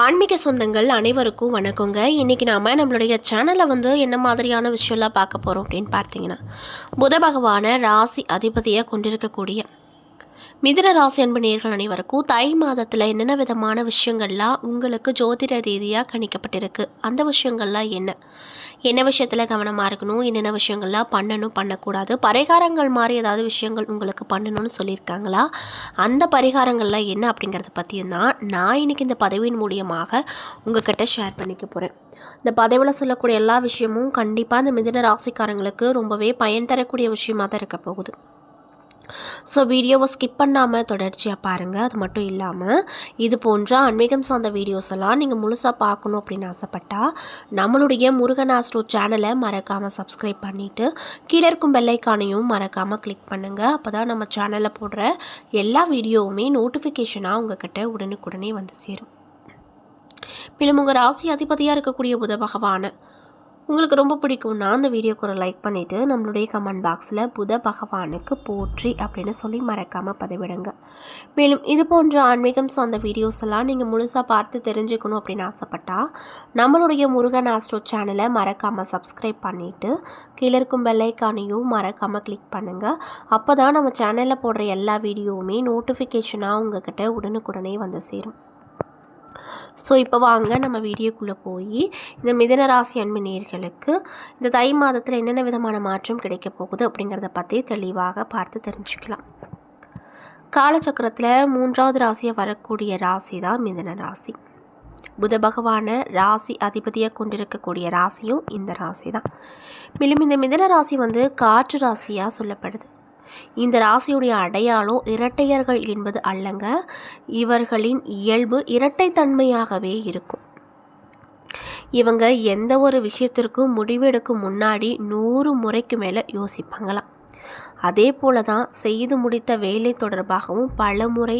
ஆன்மீக சொந்தங்கள் அனைவருக்கும் வணக்கங்க. இன்றைக்கி நாம் நம்மளுடைய சேனலில் என்ன மாதிரியான விஷயம்லாம் பார்க்க போகிறோம் அப்படின்னு பார்த்தீங்கன்னா, புத பகவானை ராசி அதிபதியாக கொண்டிருக்கக்கூடிய மிதுன ராசி அன்பு நேர்கள் அனைவருக்கும் தை மாதத்தில் என்னென்ன விதமான விஷயங்கள்லாம் உங்களுக்கு ஜோதிட ரீதியாக கணிக்கப்பட்டிருக்கு, அந்த விஷயங்கள்லாம் என்ன விஷயத்தில் கவனமாக இருக்கணும், என்னென்ன விஷயங்கள்லாம் பண்ணணும் பண்ணக்கூடாது, பரிகாரங்கள் மாதிரி ஏதாவது விஷயங்கள் உங்களுக்கு பண்ணணும்னு சொல்லியிருக்காங்களா, அந்த பரிகாரங்கள்லாம் என்ன அப்படிங்கிறத பற்றியும் தான் நான் இன்றைக்கி இந்த பதிவின் மூலியமாக உங்கள்கிட்ட ஷேர் பண்ணிக்க போகிறேன். இந்த பதிவில் சொல்லக்கூடிய எல்லா விஷயமும் கண்டிப்பாக இந்த மிதுன ராசிக்காரங்களுக்கு ரொம்பவே பயன் தரக்கூடிய விஷயமாக தான் இருக்க போகுது. ஸோ வீடியோவை ஸ்கிப் பண்ணாமல் தொடர்ச்சியாக பாருங்கள். அது மட்டும் இல்லாமல் இது போன்ற ஆன்மீகம் சார்ந்த வீடியோஸ் எல்லாம் நீங்கள் முழுசாக பார்க்கணும் அப்படின்னு ஆசைப்பட்டால் நம்மளுடைய முருகன் ஆஸ்ட்ரோ சேனலை மறக்காமல் சப்ஸ்கிரைப் பண்ணிவிட்டு கீழே இருக்கும் பெல்லைக்கானையும் மறக்காமல் கிளிக் பண்ணுங்கள். அப்போ தான் நம்ம சேனலில் போடுற எல்லா வீடியோவுமே நோட்டிஃபிகேஷனாக உங்கள்கிட்ட உடனுக்குடனே வந்து சேரும். மேலும் உங்கள் ராசி அதிபதியாக இருக்கக்கூடிய புத பகவானை உங்களுக்கு ரொம்ப பிடிக்கும்னா அந்த வீடியோக்கு ஒரு லைக் பண்ணிவிட்டு நம்மளுடைய கமெண்ட் பாக்ஸில் புத பகவானுக்கு போற்றி அப்படின்னு சொல்லி மறக்காமல் பதிவிடுங்க. மேலும் இது போன்ற ஆன்மீகம் சார்ந்த வீடியோஸ் எல்லாம் நீங்கள் முழுசாக பார்த்து தெரிஞ்சுக்கணும் அப்படின்னு ஆசைப்பட்டால் நம்மளுடைய முருகன் ஆஸ்ட்ரோ சேனலை மறக்காமல் சப்ஸ்கிரைப் பண்ணிவிட்டு கீழே இருக்கும் பெல்லைக்கானையும் மறக்காமல் கிளிக் பண்ணுங்கள். அப்போ தான் நம்ம சேனலில் போடுற எல்லா வீடியோவுமே நோட்டிஃபிகேஷனாக உங்கள்கிட்ட உடனுக்குடனே வந்து சேரும். ஸோ இப்போ வாங்க நம்ம வீடியோக்குள்ளே போய் இந்த மிதுன ராசி அன்பு நேயர்களுக்கு இந்த தை மாதத்தில் என்னென்ன விதமான மாற்றம் கிடைக்க போகுது அப்படிங்கிறத பற்றி தெளிவாக பார்த்து தெரிஞ்சுக்கலாம். காலச்சக்கரத்தில் 3வது ராசியாக வரக்கூடிய ராசி தான் மிதுன ராசி. புத பகவான ராசி அதிபதியாக கொண்டிருக்கக்கூடிய ராசியும் இந்த ராசி தான். மேலும் இந்த மிதுன ராசி காற்று ராசியாக சொல்லப்படுது. இந்த ராசியுடைய அடையாளம் இரட்டையர்கள் என்பது அல்லங்க, இவர்களின் இயல்பு இரட்டைத்தன்மையாகவே இருக்கும். இவங்க எந்த ஒரு விஷயத்திற்கும் முடிவெடுக்கும் முன்னாடி 100 முறைக்கு மேலே யோசிப்பாங்களாம். அதே போல தான் செய்து முடித்த வேலை தொடர்பாகவும் பல முறை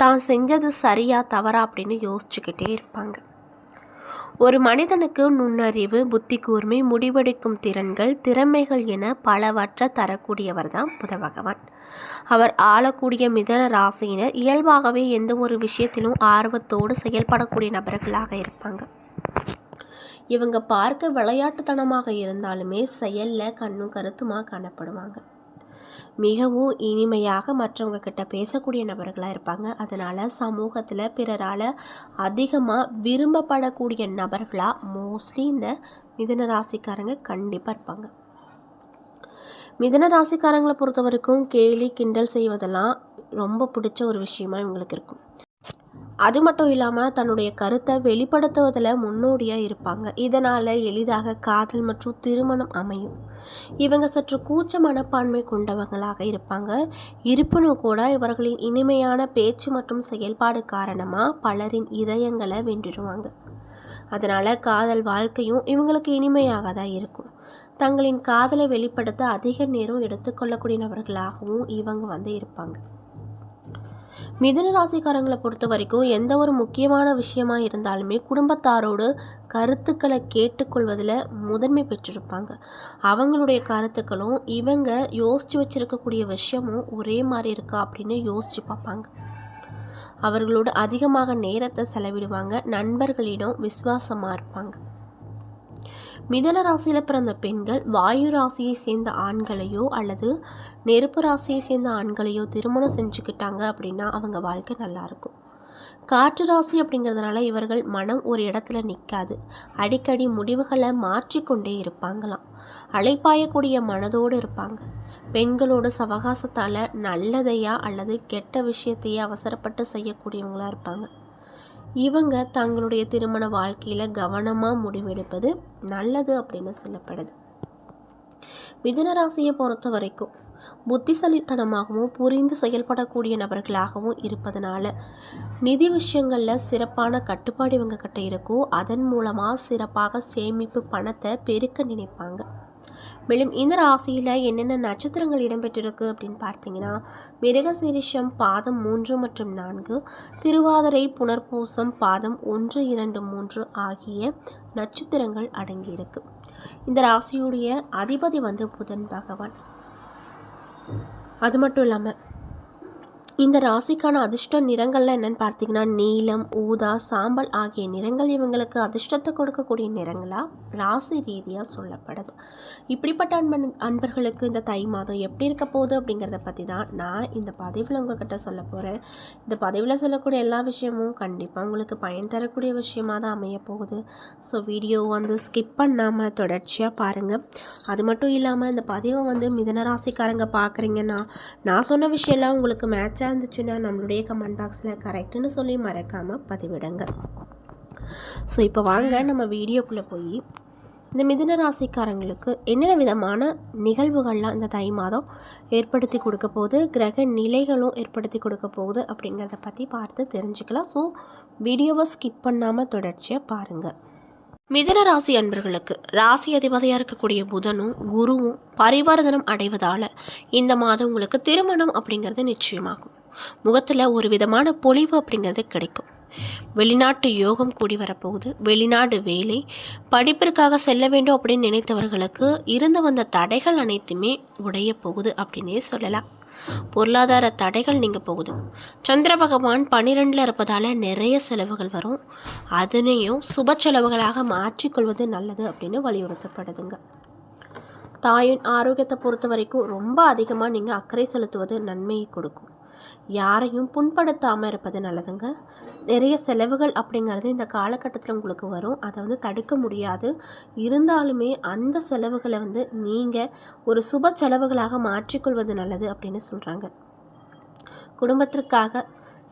தான் செஞ்சது சரியா தவறா அப்படின்னு யோசிச்சுக்கிட்டே இருப்பாங்க. ஒரு மனிதனுக்கு நுண்ணறிவு, புத்தி கூர்மை, முடிவெடுக்கும் திறன்கள், திறமைகள் என பலவற்றை தரக்கூடியவர் தான் புத பகவான். அவர் ஆளக்கூடிய மிதுன ராசியினர் இயல்பாகவே எந்த ஒரு விஷயத்திலும் ஆர்வத்தோடு செயல்படக்கூடிய நபர்களாக இருப்பாங்க. இவங்க பார்க்க விளையாட்டுத்தனமாக இருந்தாலுமே செயலில் கண்ணும் கருத்துமாக காணப்படுவாங்க. மிகவும் இனிமையாக மற்றவங்க கிட்ட பேசக்கூடிய நபர்களாக இருப்பாங்க. அதனால் சமூகத்தில் பிறரால் அதிகமாக விரும்பப்படக்கூடிய நபர்களாக மோஸ்ட்லி இந்த மிதுன ராசிக்காரங்க கண்டிப்பாக இருப்பாங்க. மிதுன ராசிக்காரங்களை பொறுத்த வரைக்கும் கேலி கிண்டல் செய்வதெல்லாம் ரொம்ப பிடிச்ச ஒரு விஷயமா இவங்களுக்கு இருக்கும். அது மட்டும் இல்லாமல் தன்னுடைய கருத்தை வெளிப்படுத்துவதில் முன்னோடியாக இருப்பாங்க. இதனால் எளிதாக காதல் மற்றும் திருமணம் அமையும். இவங்க சற்று கூச்ச மனப்பான்மை கொண்டவங்களாக இருப்பாங்க. இருப்பினும் கூட இவர்களின் இனிமையான பேச்சு மற்றும் செயல்பாடு காரணமாக பலரின் இதயங்களை வென்றிடுவாங்க. அதனால் காதல் வாழ்க்கையும் இவங்களுக்கு இனிமையாக தான் இருக்கும். தங்களின் காதலை வெளிப்படுத்த அதிக நேரம் எடுத்துக்கொள்ளக்கூடிய நபர்களாகவும் இவங்க இருப்பாங்க. மிதுன ராசிக்காரங்களை பொறுத்த வரைக்கும் எந்த ஒரு முக்கியமான விஷயமா இருந்தாலுமே குடும்பத்தாரோடு கருத்துக்களை கேட்டுக்கொள்வதில் முதன்மை பெற்றிருப்பாங்க. அவங்களுடைய கருத்துக்களும் இவங்க யோசித்து வச்சிருக்கக்கூடிய விஷயமும் ஒரே மாதிரி இருக்கா அப்படின்னு யோசித்து பார்ப்பாங்க. அவர்களோடு அதிகமாக நேரத்தை செலவிடுவாங்க. நண்பர்களிடம் விசுவாசமாக இருப்பாங்க. மிதுன ராசியில் பிறந்த பெண்கள் வாயு ராசியை சேர்ந்த ஆண்களையோ அல்லது நெருப்பு ராசியை சேர்ந்த ஆண்களையோ திருமணம் செஞ்சுக்கிட்டாங்க அப்படின்னா அவங்க வாழ்க்கை நல்லாயிருக்கும். காற்று ராசி அப்படிங்கிறதுனால இவர்கள் மனம் ஒரு இடத்துல நிற்காது. அடிக்கடி முடிவுகளை மாற்றிக்கொண்டே இருப்பாங்களாம். அலைப்பாயக்கூடிய மனதோடு இருப்பாங்க. பெண்களோட சவகாசத்தால் நல்லதையா அல்லது கெட்ட விஷயத்தையே அவசரப்பட்டு செய்யக்கூடியவங்களாக இருப்பாங்க. இவங்க தங்களுடைய திருமண வாழ்க்கையில் கவனமாக முடிவெடுப்பது நல்லது அப்படின்னு சொல்லப்படுது. மிதுன ராசியை பொறுத்த வரைக்கும் புத்திசாலித்தனமாகவும் புரிந்து செயல்படக்கூடிய நபர்களாகவும் இருப்பதனால நிதி விஷயங்களில் சிறப்பான கட்டுப்பாடு இவங்க கிட்ட இருக்கும். அதன் மூலமாக சிறப்பாக சேமிப்பு பணத்தை பெருக்க நினைப்பாங்க. மேலும் இந்த ராசியில் என்னென்ன நட்சத்திரங்கள் இடம்பெற்றிருக்கு அப்படின்னு பார்த்தீங்கன்னா, மிருகசீரிஷம் பாதம் 3 மற்றும் 4, திருவாதிரை புனர்பூசம் பாதம் 1, 2, 3 ஆகிய நட்சத்திரங்கள் அடங்கியிருக்கு. இந்த ராசியுடைய அதிபதி புதன் பகவான். அது மட்டும் இல்லாமல் இந்த ராசிக்கான அதிர்ஷ்ட நிறங்கள்லாம் என்னென்னு பார்த்தீங்கன்னா நீலம், ஊதா, சாம்பல் ஆகிய நிறங்கள் இவங்களுக்கு அதிர்ஷ்டத்தை கொடுக்கக்கூடிய நிறங்களாக ராசி ரீதியாக சொல்லப்படுது. இப்படிப்பட்ட அன்பர்களுக்கு இந்த தை மாதம் எப்படி இருக்க போகுது அப்படிங்கிறத பற்றி தான் நான் இந்த பதிவில் உங்ககிட்ட சொல்ல போகிறேன். இந்த பதிவில் சொல்லக்கூடிய எல்லா விஷயமும் கண்டிப்பாக உங்களுக்கு பயன் தரக்கூடிய விஷயமாக தான் அமைய போகுது. ஸோ வீடியோ ஸ்கிப் பண்ணாமல் தொடர்ச்சியாக பாருங்கள். அது மட்டும் இல்லாமல் இந்த பதிவை மிதுன ராசிக்காரங்க பார்க்குறீங்கன்னா நான் சொன்ன விஷயம்லாம் உங்களுக்கு மேட்சாக இருந்துச்சுன்னா நம்மளுடைய கமெண்ட் பாக்ஸில் கரெக்டுன்னு சொல்லி மறக்காமல் பதிவிடுங்க. ஸோ இப்போ வாங்க நம்ம வீடியோக்குள்ளே போய் இந்த மிதுன ராசிக்காரங்களுக்கு என்னென்ன விதமான நிகழ்வுகள்லாம் இந்த தை மாதம் ஏற்படுத்தி கொடுக்க போகுது, கிரக நிலைகளும் ஏற்படுத்தி கொடுக்க போகுது அப்படிங்கிறத பற்றி பார்த்து தெரிஞ்சுக்கலாம். ஸோ வீடியோவை ஸ்கிப் பண்ணாமல் தொடர்ச்சியாக பாருங்கள். மிதுன ராசி அன்பர்களுக்கு ராசி அதிபதியாக இருக்கக்கூடிய புதனும் குருவும் பரிவர்த்தனம் அடைவதால் இந்த மாதம் உங்களுக்கு திருமணம் அப்படிங்கிறது நிச்சயமாகும். முகத்தில் ஒரு விதமான பொலிவு அப்படிங்கிறது கிடைக்கும். வெளிநாட்டு யோகம் கூடி வரப்போகுது. வெளிநாடு வேலை, படிப்பிற்காக செல்ல வேண்டும் அப்படின்னு நினைத்தவர்களுக்கு இருந்து வந்த தடைகள் அனைத்துமே உடைய போகுது அப்படின்னே சொல்லலாம். பொருளாதார தடைகள் நீங்க போகுது. சந்திர பகவான் 12ல் இருப்பதால் நிறைய செலவுகள் வரும். அதனையும் சுப செலவுகளாக மாற்றிக்கொள்வது நல்லது அப்படின்னு வலியுறுத்தப்படுதுங்க. தாயின் ஆரோக்கியத்தை பொறுத்த வரைக்கும் ரொம்ப அதிகமாக நீங்கள் அக்கறை செலுத்துவது நன்மையை கொடுக்கும். யாரையும் புண்படுத்தாமல் இருப்பது நல்லதுங்க. நிறைய செலவுகள் அப்படிங்கிறது இந்த காலகட்டத்தில் உங்களுக்கு வரும். அதை தடுக்க முடியாது. இருந்தாலுமே அந்த செலவுகளை நீங்கள் ஒரு சுப செலவுகளாக மாற்றிக்கொள்வது நல்லது அப்படின்னு சொல்கிறாங்க. குடும்பத்திற்காக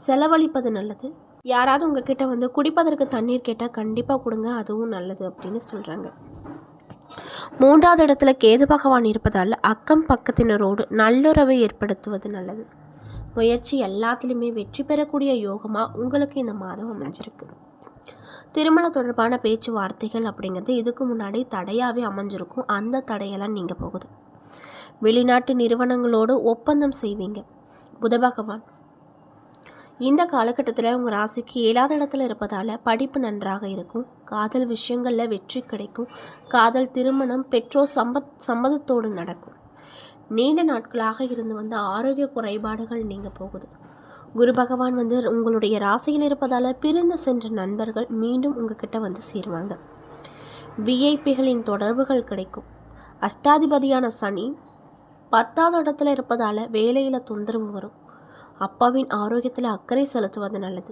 செலவழிப்பது நல்லது. யாராவது உங்ககிட்ட குடிப்பதற்கு தண்ணீர் கேட்டால் கண்டிப்பாக கொடுங்க, அதுவும் நல்லது அப்படின்னு சொல்கிறாங்க. 3வது இடத்துல கேது பகவான் இருப்பதால் அக்கம் பக்கத்தினரோடு நல்லுறவை ஏற்படுத்துவது நல்லது. முயற்சி எல்லாத்துலேயுமே வெற்றி பெறக்கூடிய யோகமாக உங்களுக்கு இந்த மாதம் அமைஞ்சிருக்கு. திருமண தொடர்பான பேச்சுவார்த்தைகள் அப்படிங்கிறது இதுக்கு முன்னாடி தடையாகவே அமைஞ்சிருக்கும். அந்த தடையெல்லாம் நீங்கள் போகுது. வெளிநாட்டு நிறுவனங்களோடு ஒப்பந்தம் செய்வீங்க. புத பகவான் இந்த காலகட்டத்தில் உங்கள் ராசிக்கு 7வது இடத்துல இருப்பதால் படிப்பு நன்றாக இருக்கும். காதல் விஷயங்களில் வெற்றி கிடைக்கும். காதல், திருமணம், பெற்றோர் சம்மதத்தோடு நடக்கும். நீண்ட நாட்களாக இருந்து வந்த ஆரோக்கிய குறைபாடுகள் நீங்க போகுது. குரு பகவான் உங்களுடைய ராசியில் இருப்பதால் பிரிந்து சென்ற நண்பர்கள் மீண்டும் உங்ககிட்ட சேருவாங்க. விஐபிகளின் தொடர்புகள் கிடைக்கும். அஷ்டாதிபதியான சனி 10வது இடத்துல இருப்பதால் வேலையில் தொந்தரவு வரும். அப்பாவின் ஆரோக்கியத்தில் அக்கறை செலுத்துவது நல்லது.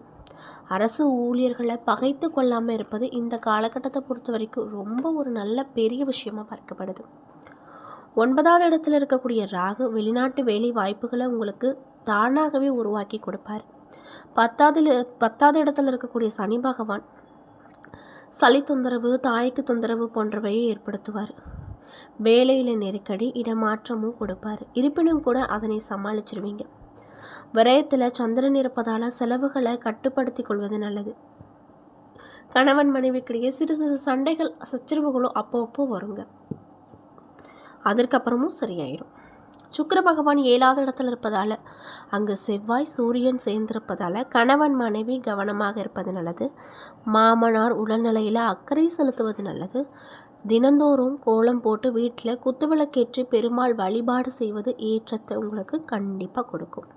அரசு ஊழியர்களை பகைத்து கொள்ளாமல் இருப்பது இந்த காலகட்டத்தை பொறுத்த வரைக்கும் ரொம்ப ஒரு நல்ல பெரிய விஷயமாக பார்க்கப்படுது. 9வது இடத்துல இருக்கக்கூடிய ராகு வெளிநாட்டு வேலை வாய்ப்புகளை உங்களுக்கு தானாகவே உருவாக்கி கொடுப்பார். 10வது இடத்துல இருக்கக்கூடிய சனி பகவான் சளி தொந்தரவு, தாய்க்கு தொந்தரவு போன்றவையை ஏற்படுத்துவார். வேலையில் நெருக்கடி, இடமாற்றமும் கொடுப்பார். இருப்பினும் கூட அதனை சமாளிச்சிருவீங்க. விரயத்தில் சந்திரன் இருப்பதால் செலவுகளை கட்டுப்படுத்தி கொள்வது நல்லது. கணவன் மனைவிக்கிடையே சிறு சிறு சண்டைகள், சச்சரவுகளும் அப்பப்போ வருங்க. அதற்கப்புறமும் சரியாயிடும். சுக்கிர பகவான் 7வது இடத்துல இருப்பதால் அங்கு செவ்வாய் சூரியன் சேர்ந்திருப்பதால் கணவன் மனைவி கவனமாக இருப்பது நல்லது. மாமனார் உடல்நிலையில் அக்கறை செலுத்துவது நல்லது. தினந்தோறும் கோலம் போட்டு வீட்டில் குத்துவிளக்கேற்றி பெருமாள் வழிபாடு செய்வது ஏற்றத்தை உங்களுக்கு கண்டிப்பாக கொடுக்கும்.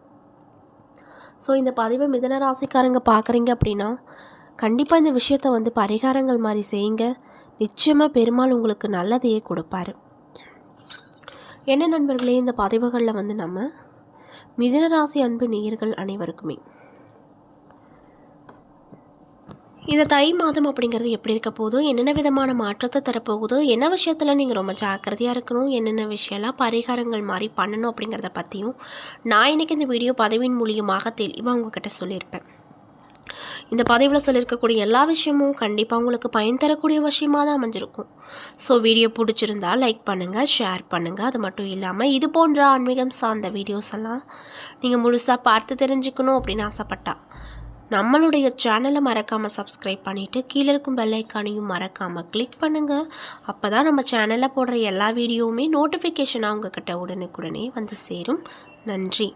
ஸோ இந்த பதிவை மிதுன ராசிக்காரங்க பார்க்குறீங்க அப்படின்னா கண்டிப்பாக இந்த விஷயத்தை பரிகாரங்கள் மாதிரி செய்யுங்க. நிச்சயமாக பெருமாள் உங்களுக்கு நல்லதையே கொடுப்பாரு. என்ன நண்பர்களே, இந்த பதிவுகளில் நம்ம மிதுன ராசி அன்பு நேயர்கள் அனைவருக்குமே இந்த தை மாதம் அப்படிங்கிறது எப்படி இருக்க போகுது, என்னென்ன விதமான மாற்றத்தை தரப்போகுது, என்ன விஷயத்தில் நீங்கள் ரொம்ப ஜாக்கிரதையாக இருக்கணும், என்னென்ன விஷயம்லாம் பரிகாரங்கள் மாதிரி பண்ணணும் அப்படிங்கிறத பற்றியும் நான் இன்றைக்கி இந்த வீடியோ பதிவின் மூலியமாக தெளிவாக உங்ககிட்ட சொல்லியிருப்பேன். இந்த பதிவில் சொல்லியிருக்கக்கூடிய எல்லா விஷயமும் கண்டிப்பாக உங்களுக்கு பயன் தரக்கூடிய விஷயமாக தான் அமைஞ்சிருக்கும். ஸோ வீடியோ பிடிச்சிருந்தா லைக் பண்ணுங்கள், ஷேர் பண்ணுங்கள். அது மட்டும் இல்லாமல் இது போன்ற ஆன்மீகம் சார்ந்த வீடியோஸ் எல்லாம் நீங்கள் முழுசாக பார்த்து தெரிஞ்சுக்கணும் அப்படின்னு ஆசைப்பட்டா நம்மளுடைய சேனலை மறக்காமல் சப்ஸ்கிரைப் பண்ணிவிட்டு கீழே இருக்கும் பெல் ஐக்கானையும் மறக்காமல் கிளிக் பண்ணுங்கள். அப்போ தான் நம்ம சேனலில் போடுற எல்லா வீடியோவுமே நோட்டிஃபிகேஷனாக உங்ககிட்ட உடனுக்குடனே சேரும். நன்றி.